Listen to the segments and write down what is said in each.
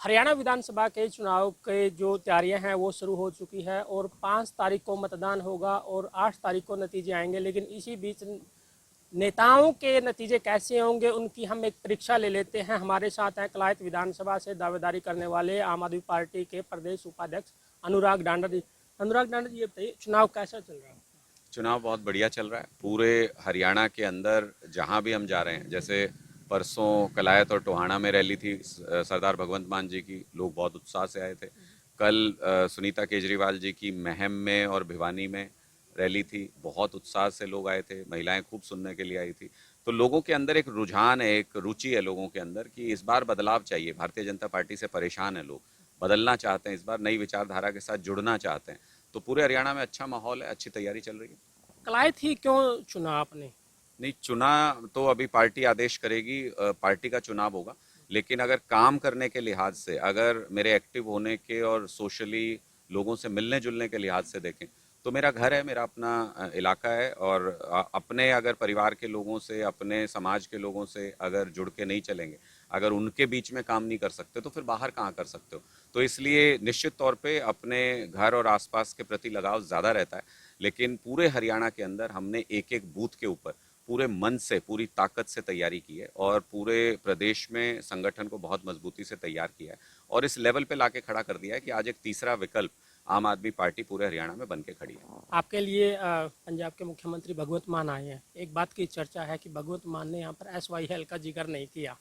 हरियाणा विधानसभा के चुनाव के जो तैयारियां हैं वो शुरू हो चुकी है और 5 तारीख को मतदान होगा और 8 तारीख को नतीजे आएंगे। लेकिन इसी बीच नेताओं के नतीजे कैसे होंगे उनकी हम एक परीक्षा ले लेते हैं। हमारे साथ हैं कलायत विधानसभा से दावेदारी करने वाले आम आदमी पार्टी के प्रदेश उपाध्यक्ष अनुराग डांडा जी। अनुराग डांडा जी, ये बताइए चुनाव कैसा चल रहा है? चुनाव बहुत बढ़िया चल रहा है। पूरे हरियाणा के अंदर जहां भी हम जा रहे हैं, जैसे परसों कलायत और टोहाना में रैली थी सरदार भगवंत मान जी की, लोग बहुत उत्साह से आए थे। कल सुनीता केजरीवाल जी की महम में और भिवानी में रैली थी, बहुत उत्साह से लोग आए थे, महिलाएं खूब सुनने के लिए आई थी। तो लोगों के अंदर एक रुझान है, एक रुचि है लोगों के अंदर कि इस बार बदलाव चाहिए। भारतीय जनता पार्टी से परेशान है लोग, बदलना चाहते हैं, इस बार नई विचारधारा के साथ जुड़ना चाहते हैं। तो पूरे हरियाणा में अच्छा माहौल है, अच्छी तैयारी चल रही है। कलायत ही क्यों चुना आपने? नहीं, चुना तो अभी पार्टी आदेश करेगी, पार्टी का चुनाव होगा। लेकिन अगर काम करने के लिहाज से, अगर मेरे एक्टिव होने के और सोशली लोगों से मिलने जुलने के लिहाज से देखें तो मेरा घर है, मेरा अपना इलाका है। और अपने अगर परिवार के लोगों से, अपने समाज के लोगों से अगर जुड़ के नहीं चलेंगे, अगर उनके बीच में काम नहीं कर सकते तो फिर बाहर कहाँ कर सकते हो। तो इसलिए निश्चित तौर पे अपने घर और आसपास के प्रति लगाव ज़्यादा रहता है। लेकिन पूरे हरियाणा के अंदर हमने एक एक बूथ के ऊपर पूरे मन से, पूरी ताकत से तैयारी की है और पूरे प्रदेश में संगठन को बहुत मजबूती से तैयार किया है और इस लेवल पे लाके खड़ा कर दिया है कि आज एक तीसरा विकल्प आम आदमी पार्टी पूरे हरियाणा में बन के खड़ी है। आपके लिए पंजाब के मुख्यमंत्री भगवंत मान आए हैं। एक बात की चर्चा है कि भगवंत मान ने यहाँ पर SYL का जिक्र नहीं किया।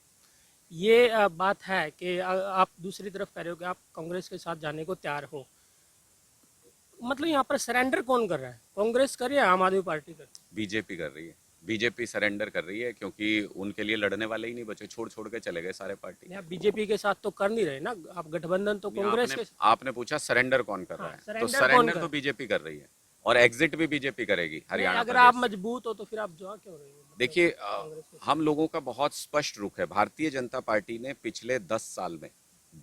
ये बात है कि आप दूसरी तरफ कह रहे हो कि आप कांग्रेस के साथ जाने को तैयार हो। मतलब यहाँ पर सरेंडर कौन कर रहा है, कांग्रेस कर रही है आम आदमी पार्टी कर? बीजेपी कर रही है। बीजेपी सरेंडर कर रही है क्योंकि उनके लिए लड़ने वाले ही नहीं बचे, छोड़ छोड़ के चले गए सारे पार्टी। आप बीजेपी के साथ तो कर नहीं रहे ना, आप गठबंधन तो नहीं, कांग्रेस आपने के। आपने पूछा सरेंडर कौन कर रहा हाँ, है, तो सरेंडर कौन सरेंडर कर? तो बीजेपी कर रही है और एग्जिट भी बीजेपी करेगी नहीं, हरियाणा अगर आप प्रदेश से। मजबूत हो तो फिर आप जा क्यों रहे हो, मतलब देखिए, कांग्रेस के साथ? हम लोगों का बहुत स्पष्ट रुख है। भारतीय जनता पार्टी ने पिछले 10 साल में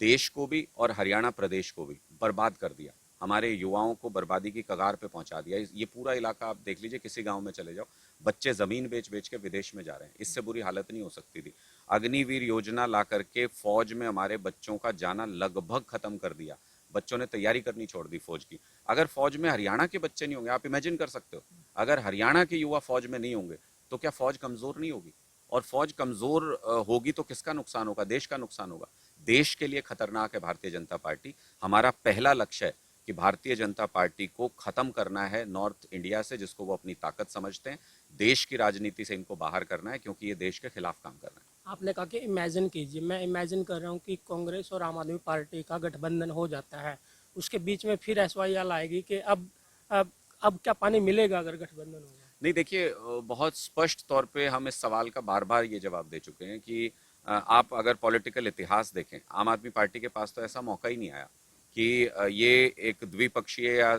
देश को भी और हरियाणा प्रदेश को भी बर्बाद कर दिया। हमारे युवाओं को बर्बादी की कगार पे पहुंचा दिया। ये पूरा इलाका आप देख लीजिए, किसी गांव में चले जाओ, बच्चे जमीन बेच बेच के विदेश में जा रहे हैं। इससे बुरी हालत नहीं हो सकती थी। अग्निवीर योजना ला करके फौज में हमारे बच्चों का जाना लगभग खत्म कर दिया। बच्चों ने तैयारी करनी छोड़ दी फौज की। अगर फौज में हरियाणा के बच्चे नहीं होंगे, आप इमेजिन कर सकते हो, अगर हरियाणा के युवा फौज में नहीं होंगे तो क्या फौज कमजोर नहीं होगी? और फौज कमजोर होगी तो किसका नुकसान होगा? देश का नुकसान होगा। देश के लिए खतरनाक है भारतीय जनता पार्टी। हमारा पहला लक्ष्य है कि भारतीय जनता पार्टी को खत्म करना है नॉर्थ इंडिया से, जिसको वो अपनी ताकत समझते हैं। देश की राजनीति से इनको बाहर करना है क्योंकि ये देश के खिलाफ काम कर रहे हैं। आपने कहा कि इमेजिन कीजिए, मैं इमेजिन कर रहा हूँ कि कांग्रेस और आम आदमी पार्टी का गठबंधन हो जाता है, उसके बीच में फिर SYL आएगी कि अब अब क्या पानी मिलेगा अगर गठबंधन होगा? नहीं, देखिए, बहुत स्पष्ट तौर पे हम इस सवाल का बार बार ये जवाब दे चुके हैं कि आप अगर पॉलिटिकल इतिहास देखें, आम आदमी पार्टी के पास तो ऐसा मौका ही नहीं आया कि ये एक द्विपक्षीय या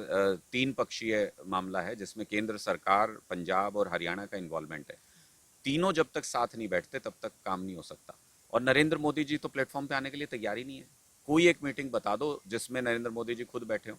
तीन पक्षीय मामला है जिसमें केंद्र सरकार, पंजाब और हरियाणा का इन्वॉल्वमेंट है। तीनों जब तक साथ नहीं बैठते तब तक काम नहीं हो सकता। और नरेंद्र मोदी जी तो प्लेटफॉर्म पे आने के लिए तैयार ही नहीं है। कोई एक मीटिंग बता दो जिसमें नरेंद्र मोदी जी खुद बैठे हो।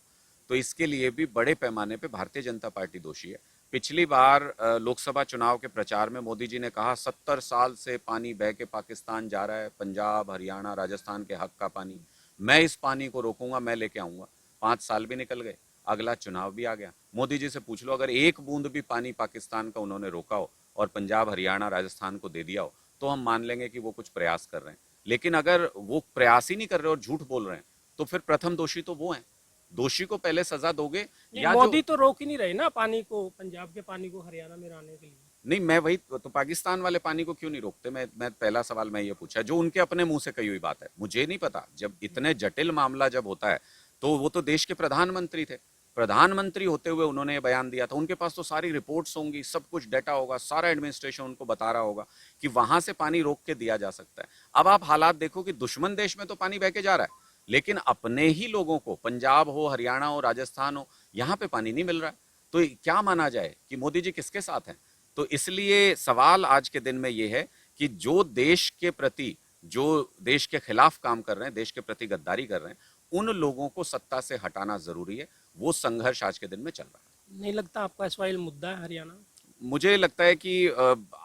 तो इसके लिए भी बड़े पैमाने पे भारतीय जनता पार्टी दोषी है। पिछली बार लोकसभा चुनाव के प्रचार में मोदी जी ने कहा 70 साल से पानी बह के पाकिस्तान जा रहा है, पंजाब, हरियाणा, राजस्थान के हक का पानी, मैं इस पानी को रोकूंगा, मैं लेके आऊंगा। 5 साल भी निकल गए, अगला चुनाव भी आ गया। मोदी जी से पूछ लो, अगर एक बूंद भी पानी पाकिस्तान का उन्होंने रोका हो और पंजाब, हरियाणा, राजस्थान को दे दिया हो तो हम मान लेंगे कि वो कुछ प्रयास कर रहे हैं। लेकिन अगर वो प्रयास ही नहीं कर रहे और झूठ बोल रहे हैं तो फिर प्रथम दोषी तो वो हैं। दोषी को पहले सजा दोगे नहीं, या जो। मोदी तो रोक ही नहीं रहे ना पानी को, पंजाब के पानी को हरियाणा में आने के लिए। नहीं, मैं वही तो पाकिस्तान वाले पानी को क्यों नहीं रोकते? मैं पहला सवाल मैं ये पूछा, जो उनके अपने मुंह से कही हुई बात है। मुझे नहीं पता, जब इतने जटिल मामला जब होता है तो वो तो देश के प्रधानमंत्री थे। प्रधानमंत्री होते हुए उन्होंने ये बयान दिया था। उनके पास तो सारी रिपोर्ट्स होंगी, सब कुछ डाटा होगा, सारा एडमिनिस्ट्रेशन उनको बता रहा होगा कि वहां से पानी रोक के दिया जा सकता है। अब आप हालात देखो कि दुश्मन देश में तो पानी बह के जा रहा है, लेकिन अपने ही लोगों को, पंजाब हो, हरियाणा हो, राजस्थान हो, यहाँ पे पानी नहीं मिल रहा है। तो क्या माना जाए कि मोदी जी किसके साथ हैं? तो इसलिए सवाल आज के दिन में ये है कि जो देश के प्रति, जो देश के खिलाफ काम कर रहे हैं, देश के प्रति गद्दारी कर रहे हैं, उन लोगों को सत्ता से हटाना जरूरी है। वो संघर्ष आज के दिन में चल रहा है। नहीं लगता आपका SYL मुद्दा है हरियाणा? मुझे लगता है कि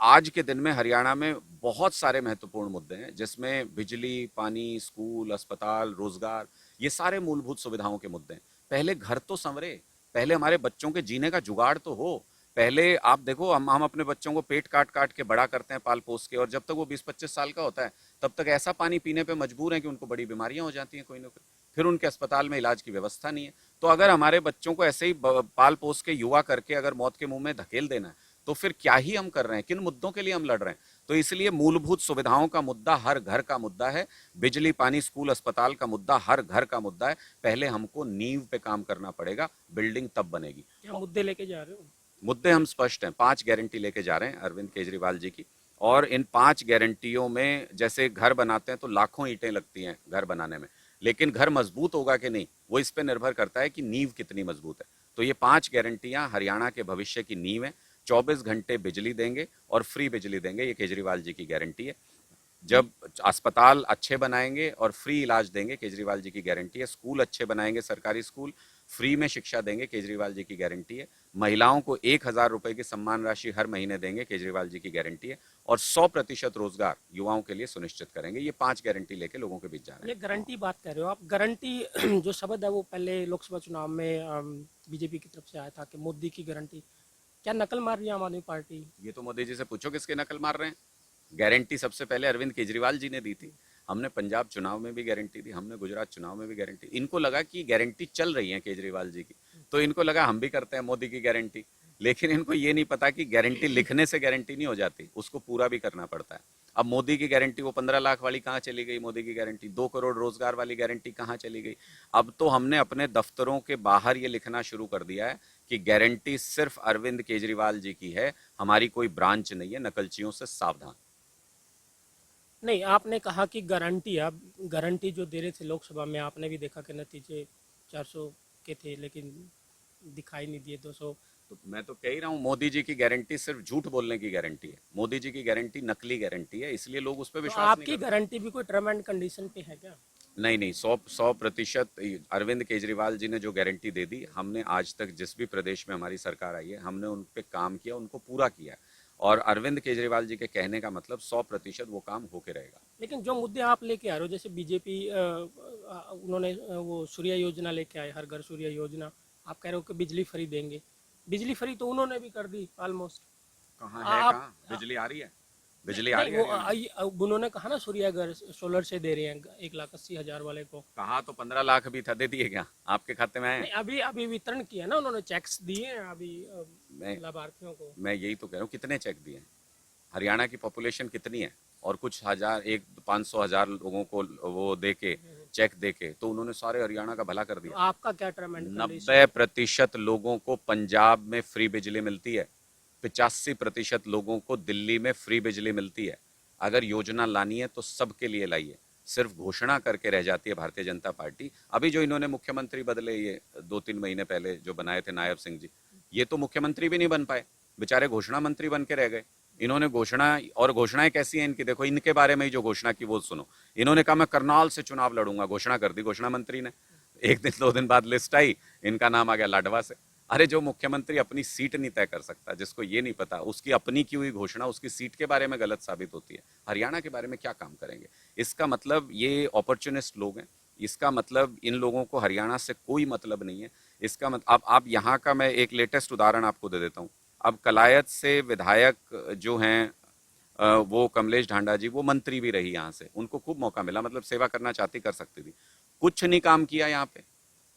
आज के दिन में हरियाणा में बहुत सारे महत्वपूर्ण मुद्दे हैं, जिसमें बिजली, पानी, स्कूल, अस्पताल, रोजगार, ये सारे मूलभूत सुविधाओं के मुद्दे हैं। पहले घर तो संवरे, पहले हमारे बच्चों के जीने का जुगाड़ तो हो। पहले आप देखो, हम अपने बच्चों को पेट काट काट के बड़ा करते हैं पाल पोस के, और जब तक वो 20-25 साल का होता है तब तक ऐसा पानी पीने पे मजबूर है कि उनको बड़ी बीमारियां हो जाती हैं कोई ना कोई, फिर उनके अस्पताल में इलाज की व्यवस्था नहीं है। तो अगर हमारे बच्चों को ऐसे ही पाल पोस के युवा करके अगर मौत के मुंह में धकेल देना है, तो फिर क्या ही हम कर रहे हैं, किन मुद्दों के लिए हम लड़ रहे हैं। तो इसलिए मूलभूत सुविधाओं का मुद्दा हर घर का मुद्दा है, बिजली, पानी, स्कूल, अस्पताल का मुद्दा हर घर का मुद्दा है। पहले हमको नींव पे काम करना पड़ेगा, बिल्डिंग तब बनेगी। क्या मुद्दे लेके जा रहे हो? मुद्दे हम स्पष्ट हैं, 5 गारंटी लेके जा रहे हैं अरविंद केजरीवाल जी की। और इन 5 गारंटियों में, जैसे घर बनाते हैं तो लाखों ईंटें लगती हैं घर बनाने में, लेकिन घर मजबूत होगा कि नहीं, वो इस पे निर्भर करता है कि नींव कितनी मजबूत है। तो ये 5 गारंटियां हरियाणा के भविष्य की नींव है। 24 घंटे बिजली देंगे और फ्री बिजली देंगे, ये केजरीवाल जी की गारंटी है। जब अस्पताल अच्छे बनाएंगे और फ्री इलाज देंगे, केजरीवाल जी की गारंटी है। स्कूल अच्छे बनाएंगे, सरकारी स्कूल, फ्री में शिक्षा देंगे, केजरीवाल जी की गारंटी है। महिलाओं को 1,000 रुपए की सम्मान राशि हर महीने देंगे, केजरीवाल जी की गारंटी है। और 100% रोजगार युवाओं के लिए सुनिश्चित करेंगे। ये 5 गारंटी लेके लोगों के बीच जा रहे ये हैं। गारंटी बात कर रहे हो आप, गारंटी जो शब्द है वो पहले लोकसभा चुनाव में बीजेपी की तरफ से आया था कि मोदी की गारंटी, क्या नकल मार रही है आम आदमी पार्टी? ये तो मोदी जी से पूछो किसके नकल मार रहे हैं। गारंटी सबसे पहले अरविंद केजरीवाल जी ने दी थी। हमने पंजाब चुनाव में भी गारंटी दी, हमने गुजरात चुनाव में भी गारंटी। इनको लगा कि गारंटी चल रही है केजरीवाल जी की, तो इनको लगा हम भी करते हैं मोदी की गारंटी। लेकिन इनको ये नहीं पता कि गारंटी लिखने से गारंटी नहीं हो जाती, उसको पूरा भी करना पड़ता है। अब मोदी की गारंटी वो 15 लाख वाली कहाँ चली गई, मोदी की गारंटी 2 करोड़ रोजगार वाली गारंटी कहाँ चली गई। अब तो हमने अपने दफ्तरों के बाहर ये लिखना शुरू कर दिया है कि गारंटी सिर्फ अरविंद केजरीवाल जी की है, हमारी कोई ब्रांच नहीं है, नकलचियों से सावधान। नहीं, आपने कहा कि गारंटी, आप गारंटी जो दे रहे थे लोकसभा में, आपने भी देखा कि नतीजे 400 के थे लेकिन दिखाई नहीं दिए 200। तो मैं तो कह ही रहा हूँ, मोदी जी की गारंटी सिर्फ झूठ बोलने की गारंटी है। मोदी जी की गारंटी नकली गारंटी है, इसलिए लोग उस पर तो विश्वास नहीं आपकी करते। गारंटी भी कोई टर्म एंड कंडीशन पे है क्या? नहीं नहीं, 100% अरविंद केजरीवाल जी ने जो गारंटी दे दी, हमने आज तक जिस भी प्रदेश में हमारी सरकार आई है, हमने उन पे काम किया, उनको पूरा किया है। और अरविंद केजरीवाल जी के कहने का मतलब 100% वो काम होके रहेगा। लेकिन जो मुद्दे आप लेके आ रहे हो, जैसे बीजेपी उन्होंने वो सूर्य योजना लेके आए, हर घर सूर्य योजना, आप कह रहे हो कि बिजली फ्री देंगे। बिजली फ्री तो उन्होंने भी कर दी ऑलमोस्ट। कहाँ है, आप कहाँ बिजली आ रही है? बिजली आ नहीं, रही है वो हरियाणा में। उन्होंने कहा ना सूर्य घर सोलर से दे रहे हैं 1,80,000 वाले को। कहा तो 15 लाख भी था, दे दिए क्या आपके खाते में आए? नहीं, अभी अभी वितरण किया ना उन्होंने, चेक्स दिए हैं अभी मैं लाभार्थियों को। मैं यही तो कह रहा हूँ, कितने चेक दिए? हरियाणा की पॉपुलेशन कितनी है, और कुछ हजार, 500,000 लोगों को वो दे के, चेक दे के, तो उन्होंने सारे हरियाणा का भला कर तो दिया। आपका क्या टर्म एंड कंडीशन? 90% लोगों को पंजाब में फ्री बिजली मिलती है, 85% लोगों को दिल्ली में फ्री बिजली मिलती है। अगर योजना लानी है तो सबके लिए लाइए, सिर्फ घोषणा करके रह जाती है भारतीय जनता पार्टी। अभी जो इन्होंने मुख्यमंत्री बदले, ये 2-3 महीने पहले जो बनाए थे नायब सिंह जी, ये तो मुख्यमंत्री भी नहीं बन पाए, बेचारे घोषणा मंत्री बन के रह गए। इन्होंने घोषणा, और घोषणाएं कैसी हैं इनकी, देखो इनके बारे में ही जो घोषणा की वो सुनो। इन्होंने कहा मैं करनाल से चुनाव लड़ूंगा, घोषणा कर दी घोषणा मंत्री ने। एक दिन 2 दिन बाद लिस्ट आई, इनका नाम आ गया लाडवा से। अरे जो मुख्यमंत्री अपनी सीट नहीं तय कर सकता, जिसको ये नहीं पता उसकी अपनी की हुई घोषणा उसकी सीट के बारे में गलत साबित होती है, हरियाणा के बारे में क्या काम करेंगे? इसका मतलब ये अपॉर्चुनिस्ट लोग हैं। इसका मतलब इन लोगों को हरियाणा से कोई मतलब नहीं है। इसका मतलब, अब आप यहाँ का मैं एक लेटेस्ट उदाहरण आपको दे देता हूँ। अब कलायत से विधायक जो हैं, वो कमलेश ढांडा जी, वो मंत्री भी रही यहाँ से, उनको खूब मौका मिला, मतलब सेवा करना चाहती, कर सकती थी। कुछ नहीं काम किया यहाँ पे,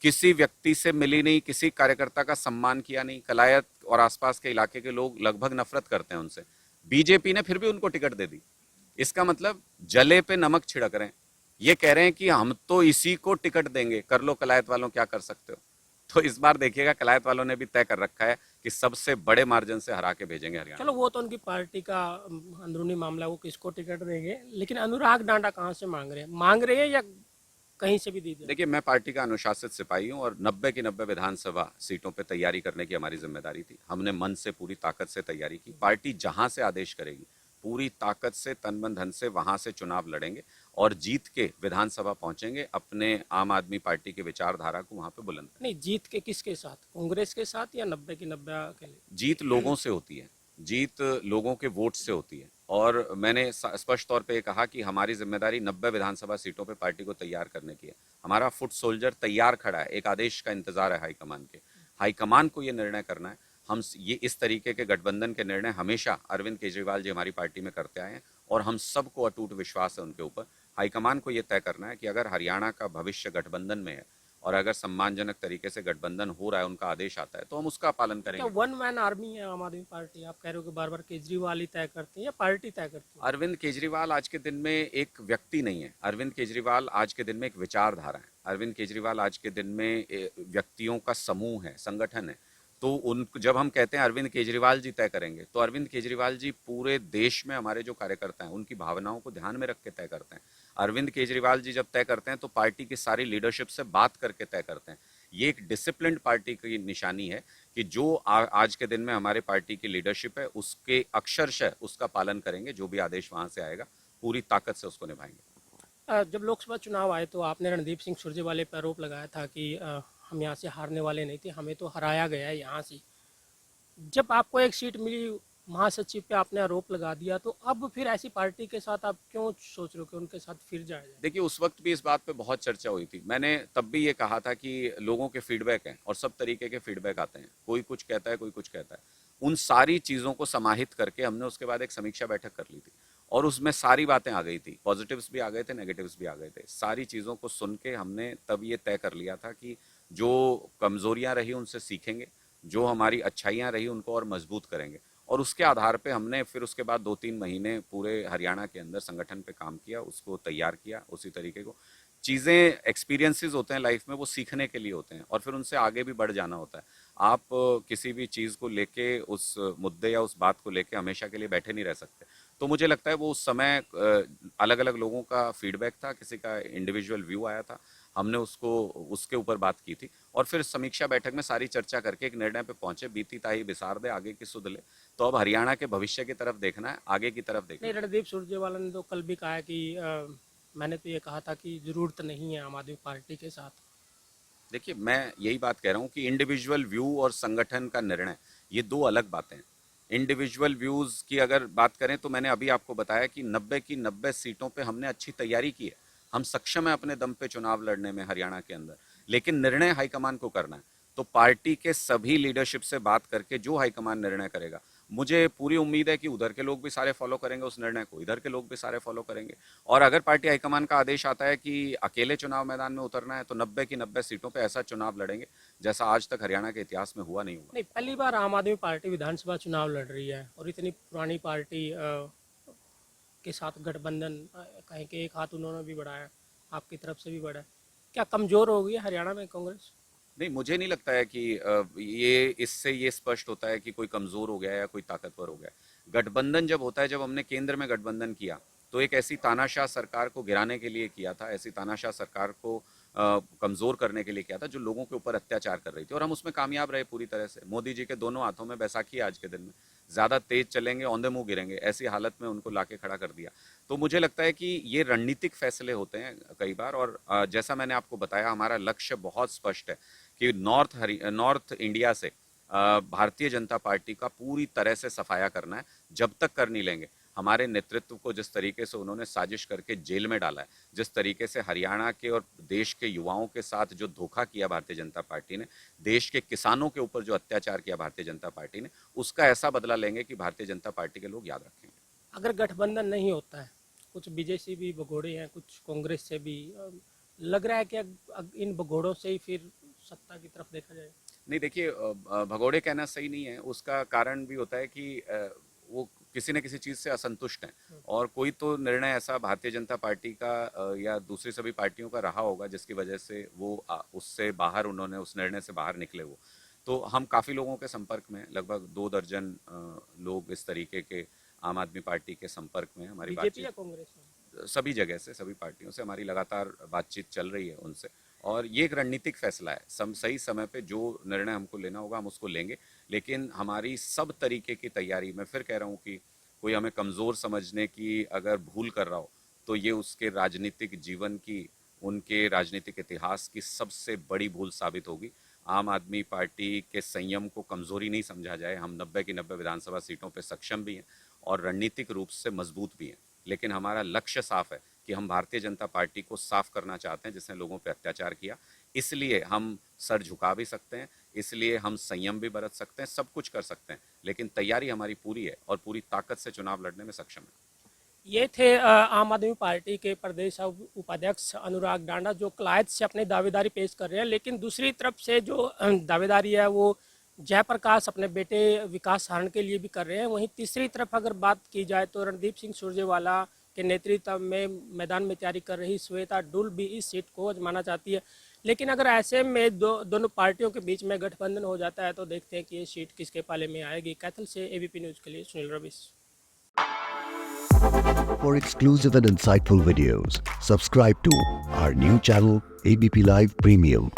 किसी व्यक्ति से मिली नहीं, किसी कार्यकर्ता का सम्मान किया नहीं। कलायत और आसपास के इलाके के लोग लगभग नफरत करते हैं उनसे, बीजेपी ने फिर भी उनको टिकट दे दी। इसका मतलब जले पे नमक छिड़क रहे हैं। ये कह रहे हैं कि हम तो इसी को टिकट देंगे, कर लो कलायत वालों क्या कर सकते हो। तो इस बार देखिएगा, कलायत वालों ने भी तय कर रखा है कि सबसे बड़े मार्जिन से हरा के भेजेंगे हरियाणा। चलो वो तो उनकी पार्टी का अंदरूनी मामला, वो किसको टिकट देंगे। लेकिन अनुराग डांडा कहाँ से मांग रहे हैं या कहीं से भी दी जाए? देखिए, मैं पार्टी का अनुशासित सिपाही हूं, और 90 की 90 विधानसभा सीटों पे तैयारी करने की हमारी जिम्मेदारी थी। हमने मन से, पूरी ताकत से तैयारी की। पार्टी जहां से आदेश करेगी, पूरी ताकत से, तन मन धन से वहां से चुनाव लड़ेंगे और जीत के विधानसभा पहुंचेंगे, अपने आम आदमी पार्टी के विचारधारा को वहां पे बुलंद करेंगे। नहीं, जीत के किसके साथ, कांग्रेस के साथ या 90 की 90 के लिए? जीत लोगों से होती है, जीत लोगों के वोट से होती है। और मैंने स्पष्ट तौर पे ये कहा कि हमारी जिम्मेदारी 90 विधानसभा सीटों पे पार्टी को तैयार करने की है। हमारा फुट सोल्जर तैयार खड़ा है, एक आदेश का इंतजार है हाईकमान के। हाईकमान को ये निर्णय करना है। ये इस तरीके के गठबंधन के निर्णय हमेशा अरविंद केजरीवाल जी हमारी पार्टी में करते आए हैं और हम सबको अटूट विश्वास है उनके ऊपर। हाईकमान को ये तय करना है कि अगर हरियाणा का भविष्य गठबंधन में है और अगर सम्मानजनक तरीके से गठबंधन हो रहा है, उनका आदेश आता है, तो हम उसका पालन क्या करेंगे। वन मैन आर्मी है आम आदमी पार्टी? आप कह रहे हो कि बार बार केजरीवाल ही तय करते हैं या पार्टी तय करती है? अरविंद केजरीवाल आज के दिन में एक व्यक्ति नहीं है। अरविंद केजरीवाल आज के दिन में एक विचारधारा है। अरविंद केजरीवाल आज के दिन में व्यक्तियों का समूह है, संगठन है। तो उन जब हम कहते हैं अरविंद केजरीवाल जी तय करेंगे, तो अरविंद केजरीवाल जी पूरे देश में हमारे जो कार्यकर्ता हैं उनकी भावनाओं को ध्यान में रख के तय करते हैं। अरविंद केजरीवाल जी जब तय करते हैं तो पार्टी की सारी लीडरशिप से बात करके तय करते हैं। ये एक डिसिप्लिन्ड पार्टी की निशानी है कि जो आज के दिन में हमारे पार्टी की लीडरशिप है उसके अक्षरशः उसका पालन करेंगे। जो भी आदेश वहां से आएगा पूरी ताकत से उसको निभाएंगे। जब लोकसभा चुनाव आए तो आपने रणदीप सिंह सुरजेवाला पर आरोप लगाया था कि हम यहाँ से हारने वाले नहीं थे, हमें तो हराया गया है यहाँ से। जब आपको एक सीट मिली, महासचिव पे आपने आरोप लगा दिया, तो अब फिर ऐसी पार्टी के साथ आप क्यों सोच रहे हो कि उनके साथ फिर जाया जाए? देखिए, उस वक्त भी इस बात पे बहुत चर्चा हुई थी। मैंने तब भी ये कहा था कि लोगों के फीडबैक हैं और सब तरीके के फीडबैक आते हैं। कोई कुछ कहता है, कोई कुछ कहता है। उन सारी चीज़ों को समाहित करके हमने उसके बाद एक समीक्षा बैठक कर ली थी और उसमें सारी बातें आ गई थी। पॉजिटिव्स भी आ गए थे, नेगेटिव्स भी आ गए थे। सारी चीज़ों को सुन के हमने तब ये तय कर लिया था कि जो कमज़ोरियाँ रही उनसे सीखेंगे, जो हमारी अच्छाइयाँ रही उनको और मजबूत करेंगे। और उसके आधार पे हमने फिर उसके बाद 2-3 महीने पूरे हरियाणा के अंदर संगठन पे काम किया, उसको तैयार किया उसी तरीके को। चीज़ें, एक्सपीरियंसेस होते हैं लाइफ में, वो सीखने के लिए होते हैं और फिर उनसे आगे भी बढ़ जाना होता है। आप किसी भी चीज़ को लेके, उस मुद्दे या उस बात को लेके हमेशा के लिए बैठे नहीं रह सकते। तो मुझे लगता है वो उस समय अलग अलग लोगों का फीडबैक था, किसी का इंडिविजुअल व्यू आया था, हमने उसको उसके ऊपर बात की थी और फिर समीक्षा बैठक में सारी चर्चा करके एक निर्णय पे पहुंचे। बीती ताही बिसार दे, आगे की सुध ले। तो अब हरियाणा के भविष्य की तरफ देखना है, आगे की तरफ देखना नहीं, है। रणदीप सुरजेवाला ने तो कल भी कहा है कि मैंने तो ये कहा था कि ज़रूरत नहीं है आम आदमी पार्टी के साथ। देखिए, मैं यही बात कह रहा हूँ कि इंडिविजुअल व्यू और संगठन का निर्णय, ये दो अलग बातें हैं। इंडिविजुअल व्यूज की अगर बात करें तो मैंने अभी आपको बताया कि 90 की 90 सीटों पे हमने अच्छी तैयारी की है। हम सक्षम है अपने दम पे चुनाव लड़ने में हरियाणा के अंदर। लेकिन निर्णय हाईकमान को करना है। तो पार्टी के सभी लीडरशिप से बात करके जो हाईकमान निर्णय करेगा, मुझे पूरी उम्मीद है कि उधर के लोग भी सारे फॉलो करेंगे उस निर्णय को, इधर के लोग भी सारे फॉलो करेंगे। और अगर पार्टी हाईकमान का आदेश आता है कि अकेले चुनाव मैदान में उतरना है, तो 90 की 90 सीटों पे ऐसा चुनाव लड़ेंगे जैसा आज तक हरियाणा के इतिहास में हुआ नहीं हुआ। नहीं, पहली बार आम आदमी पार्टी विधानसभा चुनाव लड़ रही है और इतनी पुरानी पार्टी के साथ गठबंधन, कहीं के एक हाथ उन्होंने भी बढ़ाया, आपकी तरफ से भी बढ़ा है। क्या कमज़ोर हो गई है हरियाणा में कांग्रेस? नहीं, मुझे नहीं लगता है कि ये इससे ये स्पष्ट होता है कि कोई कमजोर हो गया या कोई ताकतवर हो गया। गठबंधन जब होता है, जब हमने केंद्र में गठबंधन किया तो एक ऐसी तानाशाह सरकार को गिराने के लिए किया था, ऐसी तानाशाह सरकार को कमजोर करने के लिए किया था जो लोगों के ऊपर अत्याचार कर रही थी, और हम उसमें कामयाब रहे पूरी तरह से। मोदी जी के दोनों हाथों में बैसाखी है आज के दिन में। ज्यादा तेज चलेंगे औंधे मुंह गिरेंगे, ऐसी हालत में उनको लाके खड़ा कर दिया। तो मुझे लगता है कि ये रणनीतिक फैसले होते हैं कई बार। और जैसा मैंने आपको बताया, हमारा लक्ष्य बहुत स्पष्ट है कि नॉर्थ इंडिया से भारतीय जनता पार्टी का पूरी तरह से सफाया करना है। जब तक कर नहीं लेंगे, हमारे नेतृत्व को जिस तरीके से उन्होंने साजिश करके जेल में डाला है, जिस तरीके से हरियाणा के और देश के युवाओं के साथ जो धोखा किया भारतीय जनता पार्टी ने, देश के किसानों के ऊपर जो अत्याचार किया भारतीय जनता पार्टी ने, उसका ऐसा बदला लेंगे कि भारतीय जनता पार्टी के लोग याद रखेंगे। अगर गठबंधन नहीं होता है, कुछ बीजेपी भी भगोड़े हैं, कुछ कांग्रेस से भी, लग रहा है कि इन भगोड़ों से ही फिर सत्ता की तरफ देखा जाए। नहीं, देखिए, भगोड़े कहना सही नहीं है। उसका कारण भी होता है कि वो किसी न किसी चीज़ से असंतुष्ट हैं और कोई तो निर्णय ऐसा भारतीय जनता पार्टी का या दूसरी सभी पार्टियों का रहा होगा जिसकी वजह से वो उससे बाहर, उन्होंने उस निर्णय से बाहर निकले वो। तो हम काफ़ी लोगों के संपर्क में, लगभग 2 दर्जन लोग इस तरीके के आम आदमी पार्टी के संपर्क में। हमारी बीजेपी या बातचीत कांग्रेस में? सभी जगह से, सभी पार्टियों से हमारी लगातार बातचीत चल रही है उनसे। और ये एक रणनीतिक फैसला है। सही समय पे जो निर्णय हमको लेना होगा हम उसको लेंगे। लेकिन हमारी सब तरीके की तैयारी, मैं फिर कह रहा हूँ कि कोई हमें कमज़ोर समझने की अगर भूल कर रहा हो तो ये उसके राजनीतिक जीवन की, उनके राजनीतिक इतिहास की सबसे बड़ी भूल साबित होगी। आम आदमी पार्टी के संयम को कमजोरी नहीं समझा जाए। हम 90 की 90 विधानसभा सीटों पर सक्षम भी हैं और रणनीतिक रूप से मजबूत भी हैं, लेकिन हमारा लक्ष्य साफ है कि हम भारतीय जनता पार्टी को साफ करना चाहते हैं जिसने लोगों पर अत्याचार किया। इसलिए हम सर झुका भी सकते हैं, इसलिए हम संयम भी बरत सकते हैं, सब कुछ कर सकते हैं, लेकिन तैयारी हमारी पूरी है और पूरी ताकत से चुनाव लड़ने में सक्षम है। ये थे आम आदमी पार्टी के प्रदेश उपाध्यक्ष अनुराग डांडा, जो कलायत से अपनी दावेदारी पेश कर रहे हैं। लेकिन दूसरी तरफ से जो दावेदारी है वो जयप्रकाश अपने बेटे विकास सहारण के लिए भी कर रहे हैं। वहीं तीसरी तरफ अगर बात की जाए तो रणदीप सिंह सुरजेवाला के नेतृत्व में मैदान में तैयारी कर रही श्वेता डुल भी इस सीट को आजमाना चाहती है। लेकिन अगर ऐसे में दोनों पार्टियों के बीच में गठबंधन हो जाता है तो देखते हैं कि ये सीट किसके पाले में आएगी। कैथल से एबीपी न्यूज़ के लिए सुनील रविश। For exclusive and insightful videos, subscribe to our new channel ABP Live Premium.